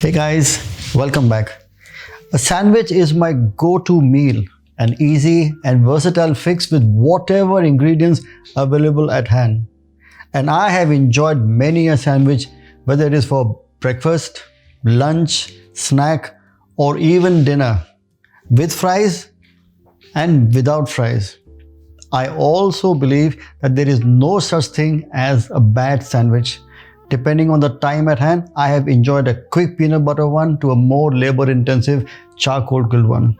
Hey guys, welcome back. A sandwich is my go-to meal, an easy and versatile fix with whatever ingredients available at hand. And I have enjoyed many a sandwich, whether it is for breakfast, lunch, snack, or even dinner, with fries and without fries. I also believe that there is no such thing as a bad sandwich. Depending on the time at hand, I have enjoyed a quick peanut butter one to a more labor-intensive charcoal grilled one.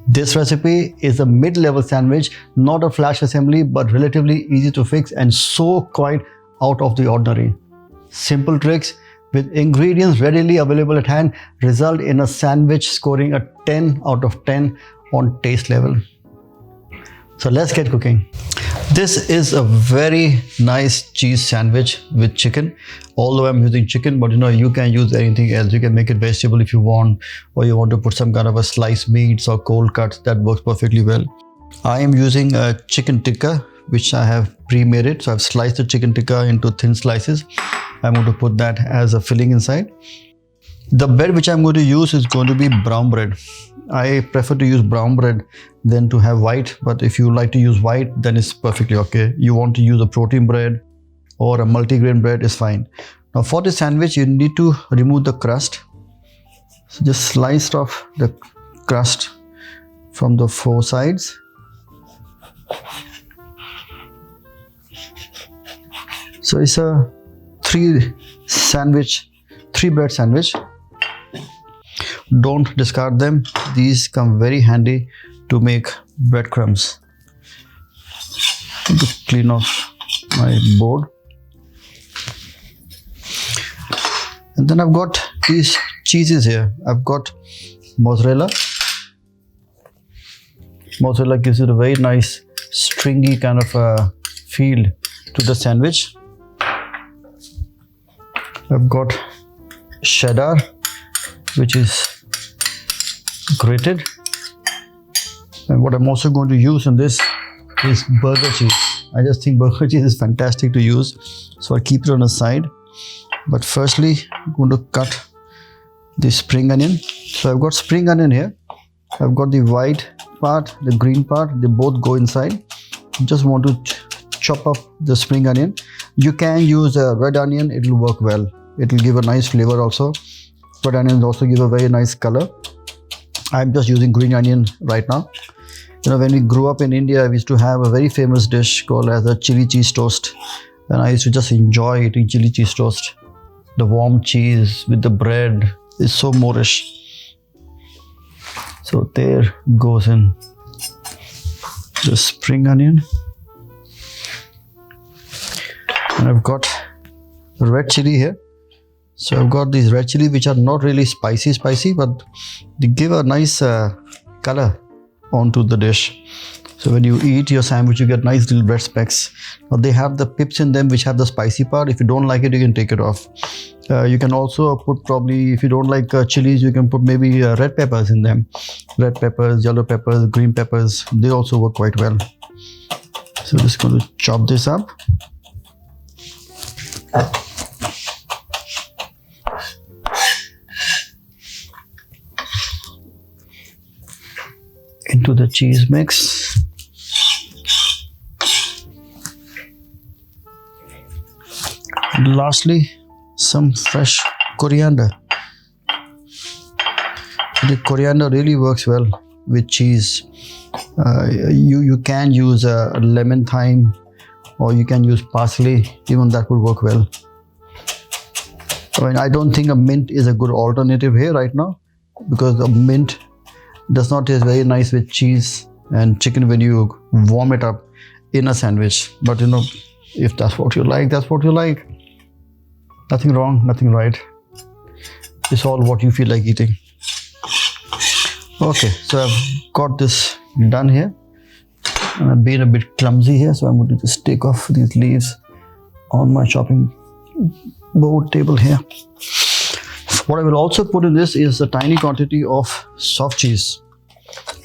This recipe is a mid-level sandwich, not a flash assembly, but relatively easy to fix and so quite out of the ordinary. Simple tricks with ingredients readily available at hand result in a sandwich scoring a 10 out of 10 on taste level. So let's get cooking. This is a very nice cheese sandwich with chicken. Although I'm using chicken, but you can use anything else. You can make it vegetable if you want, or you want to put some kind of a sliced meats or cold cuts. That works perfectly well. I am using a chicken tikka, which I have pre-made it. So I've sliced the chicken tikka into thin slices. I'm going to put that as a filling inside. The bread which I'm going to use is going to be brown bread. I prefer to use brown bread than to have white, but if you like to use white, then it's perfectly okay. You want to use a protein bread or a multigrain bread is fine. Now for this sandwich, you need to remove the crust. So just slice off the crust from the four sides. So it's a three bread sandwich. Don't discard them. These come very handy to make breadcrumbs. To clean off my board. And then I've got these cheeses here. I've got mozzarella. Mozzarella gives it a very nice stringy kind of a feel to the sandwich. I've got cheddar, which is grated, and what I'm also going to use in this is burger cheese. I just think burger cheese is fantastic to use, so I'll keep it on the side. But firstly, I'm going to cut the spring onion. So I've got spring onion here. I've got the white part, the green part, they both go inside. Just want to chop up the spring onion. You can use a red onion, it will work well. It will give a nice flavor also. Red onions also give a very nice color. I'm just using green onion right now. When we grew up in India, we used to have a very famous dish called as a chili cheese toast. And I used to just enjoy eating chili cheese toast. The warm cheese with the bread is so Moorish. So there goes in the spring onion. And I've got red chili here. So I've got these red chili which are not really spicy, but they give a nice color onto the dish. So when you eat your sandwich, you get nice little red specks. Now they have the pips in them which have the spicy part. If you don't like it, you can take it off. You can also put probably, if you don't like chilies, you can put maybe red peppers in them. Red peppers, yellow peppers, green peppers, they also work quite well. So I'm just going to chop this up. Into the cheese mix. And lastly, some fresh coriander. The coriander really works well with cheese. You can use a lemon thyme, or you can use parsley. Even that would work well. I don't think a mint is a good alternative here right now, because the mint does not taste very nice with cheese and chicken when you warm it up in a sandwich. But if that's what you like, that's what you like. Nothing wrong, nothing right. It's all what you feel like eating. Okay, so I've got this done here. And I've been a bit clumsy here, so I'm going to just take off these leaves on my chopping board table here. What I will also put in this is a tiny quantity of soft cheese.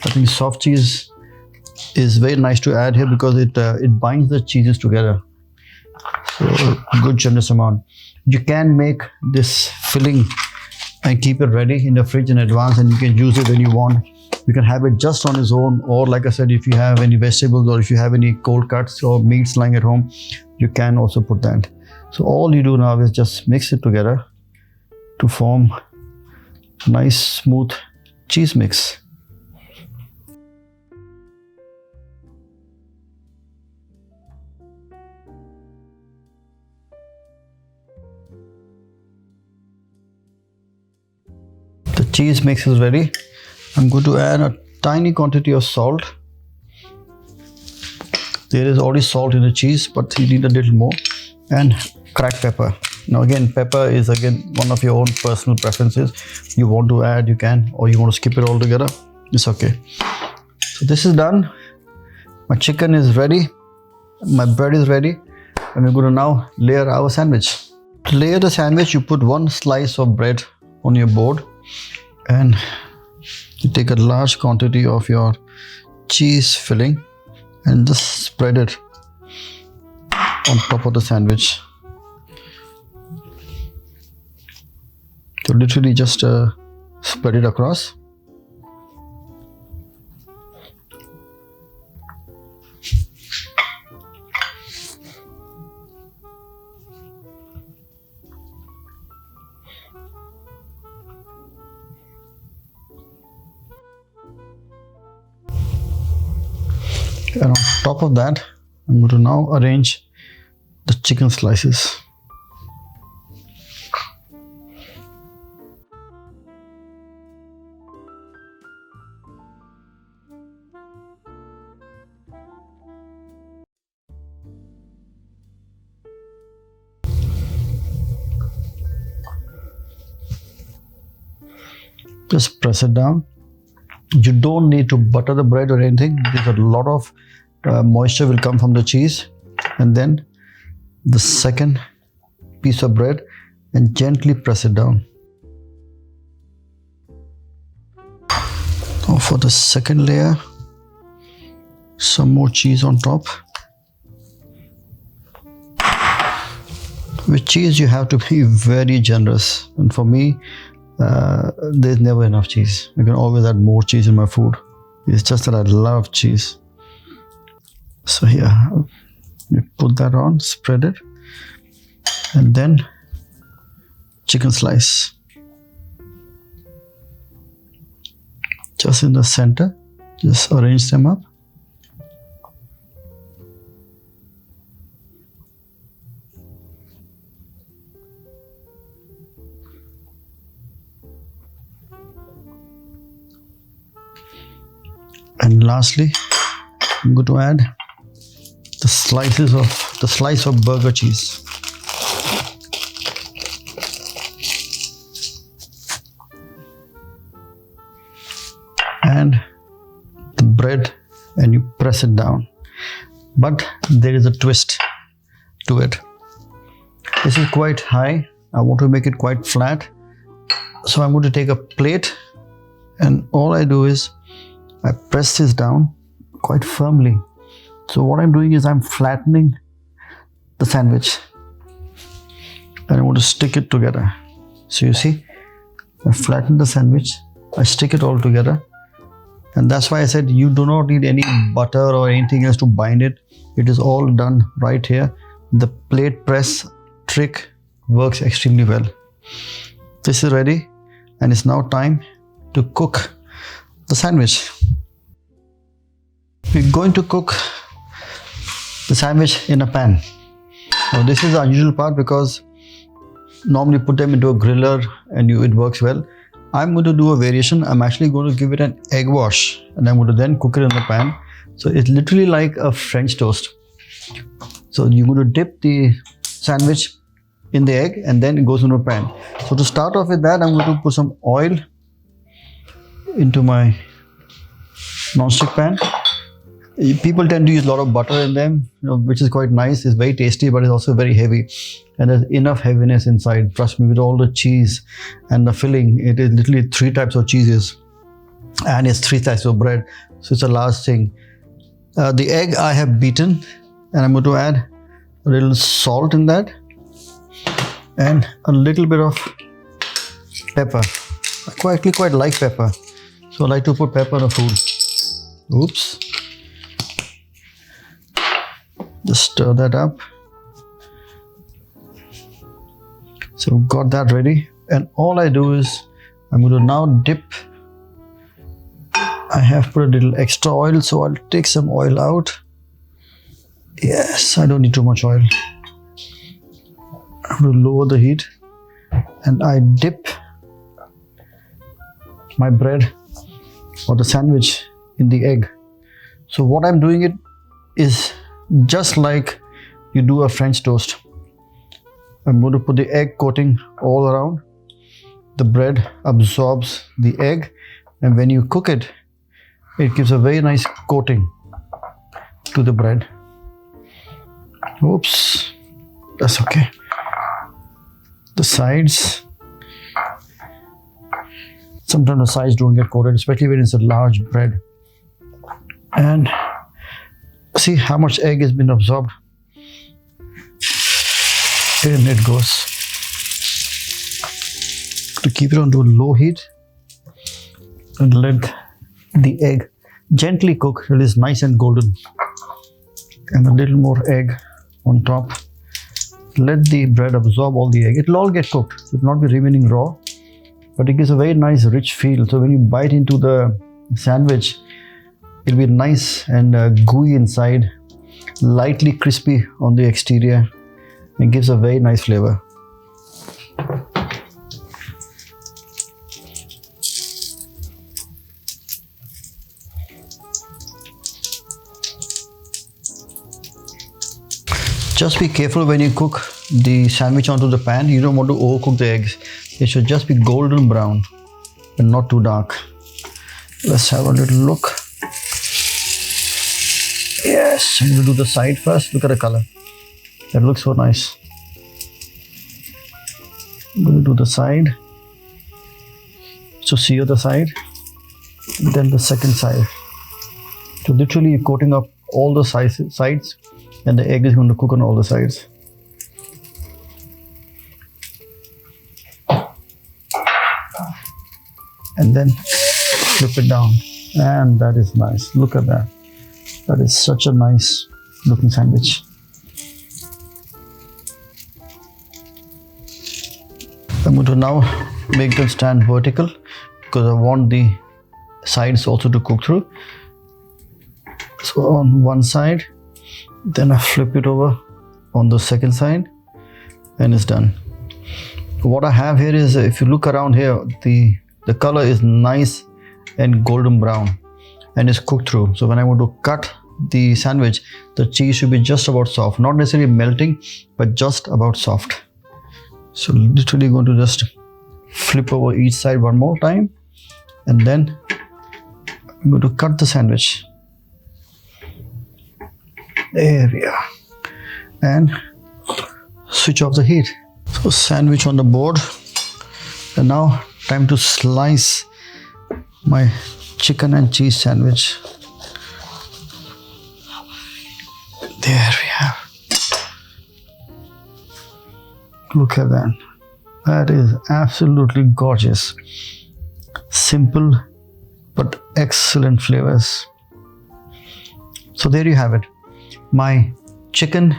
I think soft cheese is very nice to add here because it binds the cheeses together. So a good generous amount. You can make this filling and keep it ready in the fridge in advance, and you can use it when you want. You can have it just on its own, or like I said, if you have any vegetables or if you have any cold cuts or meats lying at home, you can also put that. So all you do now is just mix it together to form a nice smooth cheese mix. The cheese mix is ready. I'm going to add a tiny quantity of salt. There is already salt in the cheese, but you need a little more. And cracked pepper. Now again, pepper is again one of your own personal preferences. You want to add, you can, or you want to skip it all together, it's okay. So this is done. My chicken is ready. My bread is ready. And we're going to now layer our sandwich. To layer the sandwich, you put one slice of bread on your board, and you take a large quantity of your cheese filling and just spread it on top of the sandwich. So literally just spread it across. And on top of that, I'm going to now arrange the chicken slices. Just press it down. You don't need to butter the bread or anything. There's a lot of moisture will come from the cheese. And then the second piece of bread, and gently press it down. Now for the second layer, some more cheese on top. With cheese you have to be very generous, and for me there's never enough cheese. I can always add more cheese in my food. It's just that I love cheese. So here, you put that on, spread it, and then chicken slice. Just in the center, just arrange them up. And lastly, I'm going to add the slice of burger cheese. And the bread, and you press it down. But there is a twist to it. This is quite high. I want to make it quite flat. So I'm going to take a plate, and all I do is I press this down quite firmly. So what I'm doing is I'm flattening the sandwich, and I want to stick it together. So you see, I flatten the sandwich, I stick it all together. And that's why I said you do not need any butter or anything else to bind it. It is all done right here. The plate press trick works extremely well. This is ready, and it's now time to cook the sandwich. We're going to cook the sandwich in a pan. Now this is the unusual part, because normally put them into a griller and it works well. I'm going to do a variation. I'm actually going to give it an egg wash, and I'm going to then cook it in the pan. So it's literally like a French toast. So you're going to dip the sandwich in the egg, and then it goes into a pan. So to start off with that, I'm going to put some oil into my non-stick pan. People tend to use a lot of butter in them, which is quite nice. It's very tasty, but it's also very heavy. And there's enough heaviness inside. Trust me, with all the cheese and the filling, it is literally 3 types of cheeses. And it's 3 types of bread. So it's a large thing. The egg I have beaten, and I'm going to add a little salt in that. And a little bit of pepper. I quite like pepper, so I like to put pepper on the food. Oops. Just stir that up. So we've got that ready, and all I do is I'm going to now dip. I have put a little extra oil, so I'll take some oil out. Yes, I don't need too much oil. I'm going to lower the heat, and I dip my bread or the sandwich in the egg. So what I'm doing it is just like you do a French toast. I'm going to put the egg coating all around. The bread absorbs the egg, and when you cook it, it gives a very nice coating to the bread. Oops, that's okay. The sides, sometimes the sides don't get coated, especially when it's a large bread. And see how much egg has been absorbed. In it goes. To keep it on to a low heat and let the egg gently cook till it's nice and golden. And a little more egg on top. Let the bread absorb all the egg. It will all get cooked. It will not be remaining raw, but it gives a very nice rich feel. So when you bite into the sandwich, it will be nice and gooey inside, lightly crispy on the exterior. It gives a very nice flavor. Just be careful when you cook the sandwich onto the pan. You don't want to overcook the eggs. It should just be golden brown and not too dark. Let's have a little look. Yes, I'm going to do the side first. Look at the color. That looks so nice. I'm going to do the side. So sear the side, then the second side. So literally you're coating up all the sides, and the egg is going to cook on all the sides. And then flip it down, and that is nice. Look at that. That is such a nice looking sandwich. I'm going to now make them stand vertical because I want the sides also to cook through. So on one side, then I flip it over on the second side, and it's done. What I have here is, if you look around here, the color is nice and golden brown and is cooked through. So when I want to cut the sandwich, the cheese should be just about soft, not necessarily melting, but just about soft. So literally going to just flip over each side one more time, and then I'm going to cut the sandwich. There we are. And switch off the heat. So sandwich on the board. And now time to slice my chicken and cheese sandwich. There we have. Look at that. That is absolutely gorgeous. Simple but excellent flavors. So there you have it. My chicken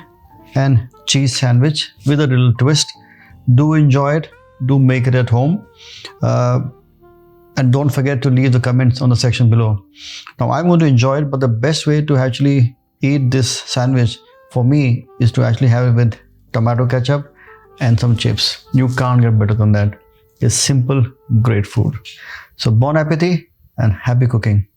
and cheese sandwich with a little twist. Do enjoy it. Do make it at home. And don't forget to leave the comments on the section below. Now I'm going to enjoy it, but the best way to actually eat this sandwich for me is to actually have it with tomato ketchup and some chips. You can't get better than that. It's simple, great food. So bon appetit and happy cooking.